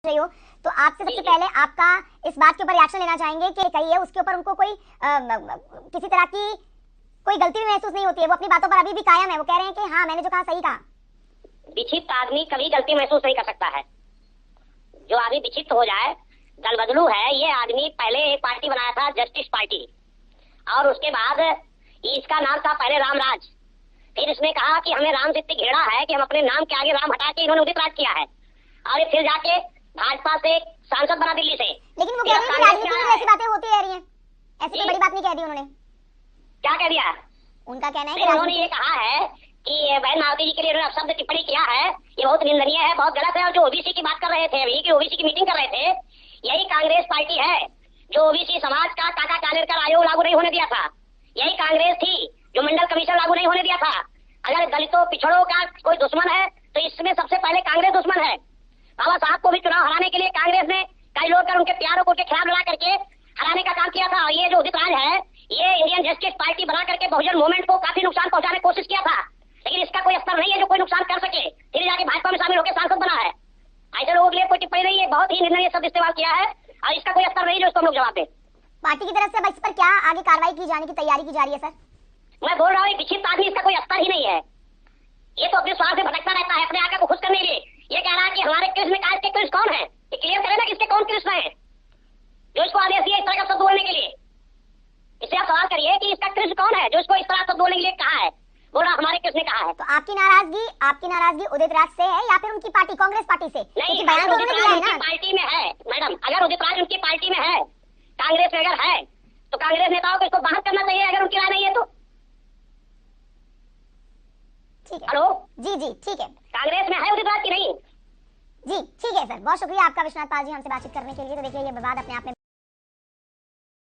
रही हो, तो आपसे सबसे पहले आपका इस बात के ऊपर रिएक्शन लेना चाहेंगे कि कही है उसके ऊपर उनको कोई किसी तरह की कोई गलती भी महसूस नहीं होती है, वो अपनी बातों पर अभी भी कायम है, वो कह रहे हैं कि हाँ मैंने जो कहा सही कहा। विक्षिप्त आदमी कभी गलती महसूस नहीं कर सकता है। जो आदमी विक्षिप्त हो जाए, दल बदलू है, ये आदमी पहले एक पार्टी बनाया था जस्टिस पार्टी, और उसके बाद इसका नाम था पहले रामराज। फिर इसने कहा कि हमें राम से इतनी घृणा है कि हम अपने नाम के आगे राम हटा के इन्होंने उदित राज किया है, और फिर जाके भाजपा से सांसद बना दिल्ली से। लेकिन वो कह रहे हैं कि राजनीति में ऐसी बातें होती रह रही हैं, ऐसी कोई बड़ी बात नहीं कह दी उन्होंने। क्या कह दिया? उनका कहना है कि उन्होंने ये कहा है कि बहन मावती जी के लिए उन्होंने शब्द टिप्पणी किया है, ये बहुत निंदनीय है, बहुत गलत है। और जो ओबीसी की बात कर रहे थे अभी, कि ओबीसी की मीटिंग कर रहे थे, यही कांग्रेस पार्टी है जो ओबीसी समाज का काका कालेरकर आयोग लागू नहीं होने दिया था। यही कांग्रेस थी जो मंडल कमीशन लागू नहीं होने दिया था। अगर दलितों पिछड़ों का कोई दुश्मन है तो इसमें सबसे पहले कांग्रेस दुश्मन है। बाबा साहब को भी चुनाव हराने के लिए कांग्रेस ने कई लोग कर उनके प्यारों को के खिलाफ लड़ा करके हराने का काम किया था। और ये जो उदित राज है, ये इंडियन जस्टिस पार्टी बना करके बहुजन मूवमेंट को काफी नुकसान पहुंचाने की कोशिश किया था, लेकिन इसका कोई स्तर नहीं है जो कोई नुकसान कर सके। फिर जाके भाजपा में शामिल होकर सांसद बना है। ऐसे लोगों के लिए कोई टिप्पणी नहीं है, बहुत ही निर्णय शब्द इस्तेमाल किया है, और इसका कोई स्तर नहीं जो इसको हम लोग जवाब दें। पार्टी की तरफ से इस पर क्या आगे कार्रवाई की जाने की तैयारी की जा रही है? सर मैं बोल रहा हूँ विक्षिप्त आदमी, इसका कोई स्तर ही नहीं है। ये तो अपने स्वार्थ से भटकता रहता है, अपने आगे को खुश करने के लिए। ये कह रहा है कि हमारे कृष्ण में इसके कृष्ण कौन है, ये क्लियर करे ना कि इसके कौन कृष्ण है जो इसको आदेश दिया इस तरह का शब्द बोलने के लिए। इससे आप सवाल करिए कि इसका कृष्ण कौन है जो इसको इस तरह शब्द बोलने के लिए कहा है। बोल रहा हमारे कृष्ण ने कहा है। तो आपकी नाराजगी उदित राज से है या फिर उनकी पार्टी कांग्रेस पार्टी से? नहीं, बयान उदित राज उनकी पार्टी में है मैडम। अगर उदित राज उनकी पार्टी में है, कांग्रेस में अगर है, तो कांग्रेस नेताओं को इसको बाहर करना चाहिए अगर उनकी राय नहीं है तो। ठीक है। हेलो जी जी ठीक है। कांग्रेस में है उदित राज की नहीं? जी ठीक है सर, बहुत शुक्रिया आपका विश्वनाथ पाल जी हमसे बातचीत करने के लिए। तो देखिए ये विवाद अपने आप में